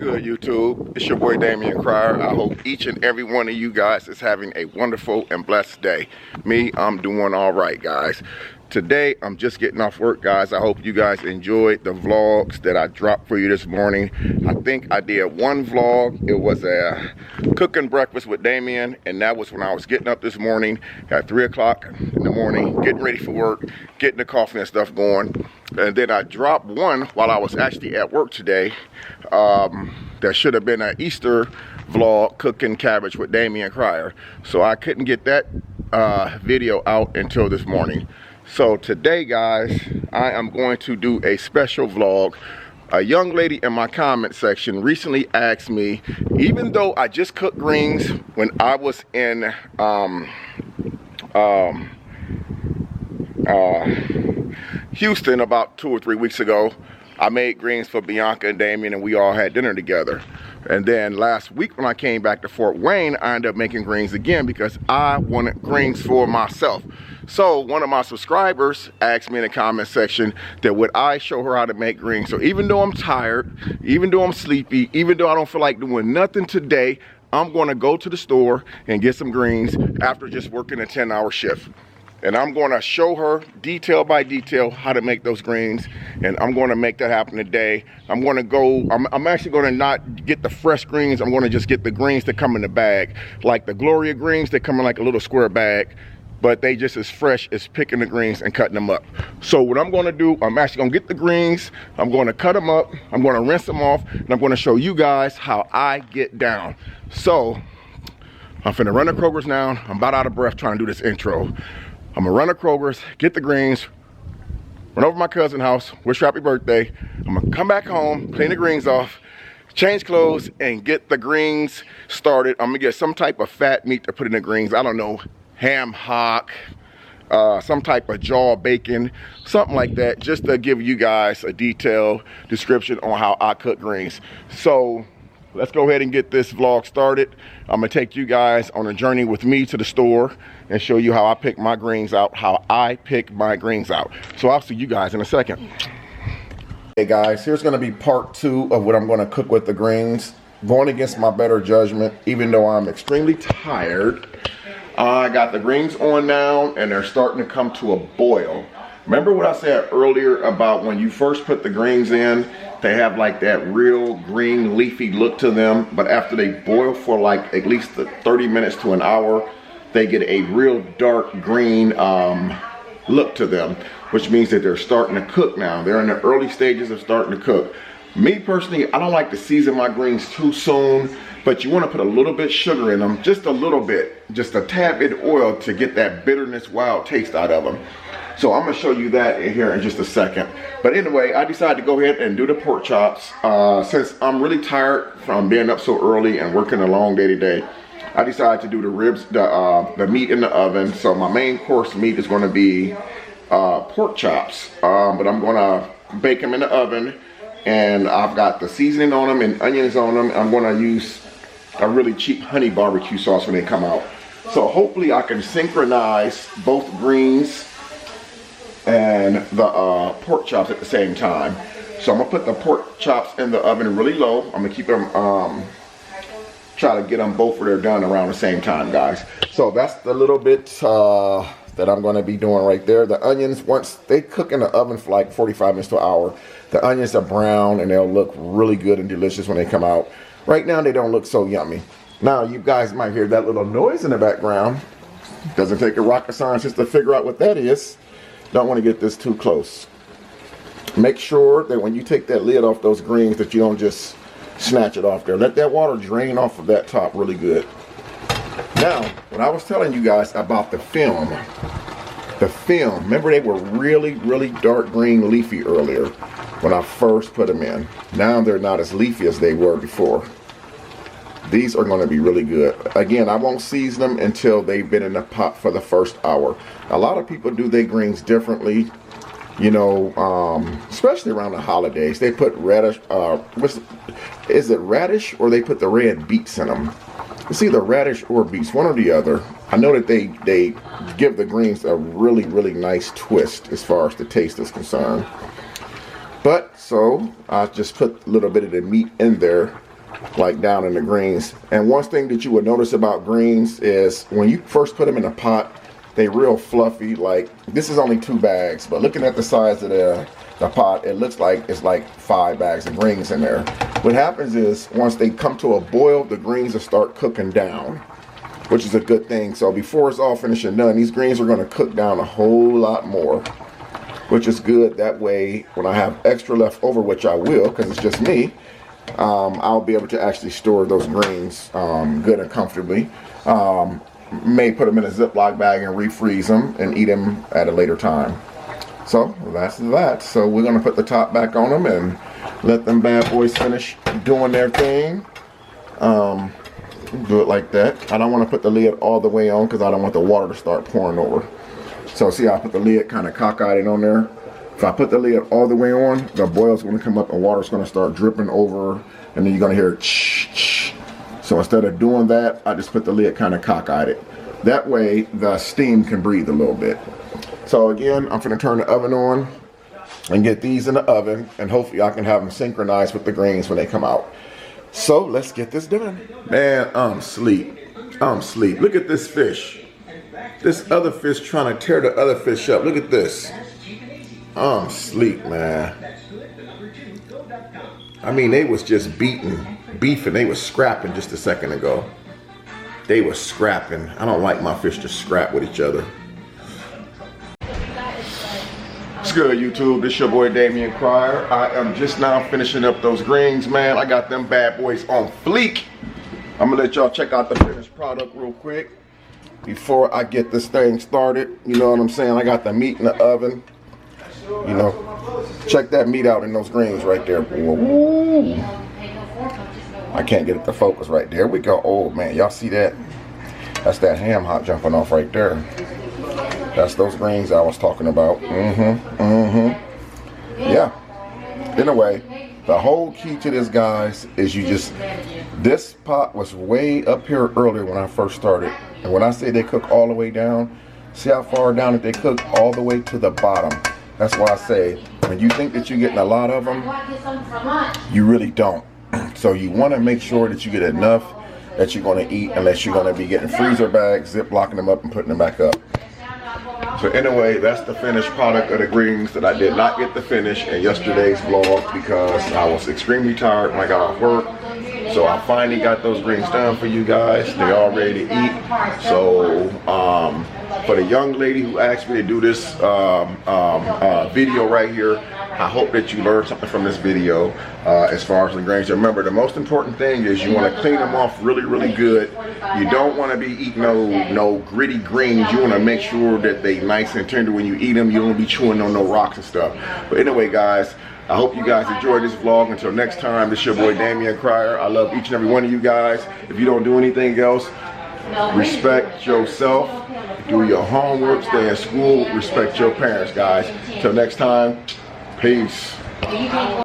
good, YouTube? It's your boy Damian Cryer. I hope each and every one of you guys is having a wonderful and blessed day. Me, I'm doing all right, guys. Today, I'm just getting off work, guys. I hope you guys enjoyed the vlogs that I dropped for you this morning. I think I did one vlog. It was a cooking breakfast with Damian, and that was when I was getting up this morning at 3 o'clock in the morning, getting ready for work, getting the coffee and stuff going. And then I dropped one while I was actually at work today. That should have been an Easter vlog, cooking cabbage with Damian Cryer. So I couldn't get that video out until this morning. So today, guys, I am going to do a special vlog. A young lady in my comment section recently asked me, even though I just cooked greens when I was in Houston about 2 or 3 weeks ago, I made greens for Bianca and Damian, and we all had dinner together. And then last week when I came back to Fort Wayne, I ended up making greens again because I wanted greens for myself. So one of my subscribers asked me in the comment section that would I show her how to make greens. So even though I'm tired, even though I'm sleepy, even though I don't feel like doing nothing today, I'm gonna go to the store and get some greens after just working a 10-hour shift. And I'm gonna show her detail by detail how to make those greens, and I'm gonna make that happen today. I'm gonna go, I'm actually gonna not get the fresh greens, I'm gonna just get the greens that come in the bag. Like the Gloria greens, they come in like a little square bag, but they just as fresh as picking the greens and cutting them up. So what I'm gonna do, I'm actually gonna get the greens, I'm gonna cut them up, I'm gonna rinse them off, and I'm gonna show you guys how I get down. So, I'm finna run to Kroger's now. I'm about out of breath trying to do this intro. I'm gonna run to Kroger's, get the greens, run over to my cousin's house, wish her happy birthday. I'm gonna come back home, clean the greens off, change clothes, and get the greens started. I'm gonna get some type of fat meat to put in the greens. I don't know, ham hock, some type of jaw bacon, something like that, just to give you guys a detailed description on how I cook greens. So let's go ahead and get this vlog started. I'm gonna take you guys on a journey with me to the store and show you how I pick my greens out, how I pick my greens out. So I'll see you guys in a second. Hey guys, here's gonna be part 2 of what I'm gonna cook with the greens. Going against my better judgment, even though I'm extremely tired. I got the greens on now and they're starting to come to a boil. Remember what I said earlier about when you first put the greens in, they have like that real green leafy look to them, but after they boil for like at least 30 minutes to an hour, they get a real dark green look to them, which means that they're starting to cook now. They're in the early stages of starting to cook. Me personally, I don't like to season my greens too soon, but you want to put a little bit sugar in them, just a little bit, just a tad bit of oil to get that bitterness, wild taste out of them. So I'm gonna show you that in here in just a second. But anyway, I decided to go ahead and do the pork chops. Since I'm really tired from being up so early and working a long day today, I decided to do the ribs, the meat in the oven. So my main course meat is gonna be pork chops, but I'm gonna bake them in the oven. And I've got the seasoning on them and onions on them. I'm gonna use a really cheap honey barbecue sauce when they come out. So hopefully I can synchronize both greens and the pork chops at the same time. So I'm gonna put the pork chops in the oven really low. I'm gonna keep them, try to get them both where they're done around the same time, guys. So that's the little bit that I'm gonna be doing right there. The onions, once they cook in the oven for like 45 minutes to an hour, the onions are brown and they'll look really good and delicious when they come out. Right now they don't look so yummy. Now you guys might hear that little noise in the background. Doesn't take a rocket scientist to figure out what that is. Don't want to get this too close. Make sure that when you take that lid off those greens that you don't just snatch it off there. Let that water drain off of that top really good. Now, when I was telling you guys about the film, remember they were really, really dark green leafy earlier when I first put them in. Now they're not as leafy as they were before. These are going to be really good. Again, I won't season them until they've been in the pot for the first hour. A lot of people do their greens differently, you know, especially around the holidays. They put radish, is it radish or they put the red beets in them? It's either radish or beets, one or the other. I know that they give the greens a really, really nice twist as far as the taste is concerned. But, so, I just put a little bit of the meat in there like down in the greens. And one thing that you would notice about greens is when you first put them in a pot, they real fluffy. Like this is only 2 bags, but looking at the size of the pot, it looks like it's like 5 bags of greens in there. What happens is once they come to a boil, the greens will start cooking down, which is a good thing. So before it's all finished and done, these greens are going to cook down a whole lot more, which is good. That way, when I have extra left over, which I will, because it's just me, I'll be able to actually store those greens good and comfortably. May put them in a Ziploc bag and refreeze them and eat them at a later time. So that's that. So we're going to put the top back on them and let them bad boys finish doing their thing. Do it like that. I don't want to put the lid all the way on because I don't want the water to start pouring over. So see how I put the lid kind of cockeyed on there? If I put the lid all the way on, the boil's going to come up and water's going to start dripping over, and then you're going to hear ch-ch. So instead of doing that, I just put the lid kind of cockeyed it. That way the steam can breathe a little bit. So again, I'm going to turn the oven on and get these in the oven, and hopefully I can have them synchronized with the greens when they come out. So let's get this done. Man, I'm asleep. Look at this fish. This other fish trying to tear the other fish up. Look at this. I'm asleep, man. I mean, they was just beefing. They was scrapping just a second ago. They was scrapping. I don't like my fish to scrap with each other. What's good, YouTube? This your boy Damian Cryer. I am just now finishing up those greens, man. I got them bad boys on fleek. I'm gonna let y'all check out the finished product real quick before I get this thing started. You know what I'm saying? I got the meat in the oven. You know, check that meat out in those greens right there. Ooh. I can't get it to focus right there. We go. Oh man, y'all see that? That's that ham hock jumping off right there. That's those greens I was talking about. Yeah. Anyway, the whole key to this, guys, is this pot was way up here earlier when I first started. And when I say they cook all the way down, see how far down that they cook all the way to the bottom. That's why I say, when you think that you're getting a lot of them, you really don't. So you want to make sure that you get enough that you're going to eat, unless you're going to be getting freezer bags, zip-locking them up and putting them back up. So anyway, that's the finished product of the greens that I did not get to finish in yesterday's vlog because I was extremely tired when I got off work. So I finally got those greens done for you guys. They're all ready to eat. So for the young lady who asked me to do this video right here, I hope that you learned something from this video as far as the greens. Remember, the most important thing is you want to clean them off really, really good. You don't want to be eating no gritty greens. You want to make sure that they nice and tender when you eat them. You don't be chewing on no rocks and stuff. But anyway, guys, I hope you guys enjoyed this vlog. Until next time, this is your boy Damian Cryer. I love each and every one of you guys. If you don't do anything else, respect yourself, do your homework, stay in school, respect your parents, guys. Till next time, peace.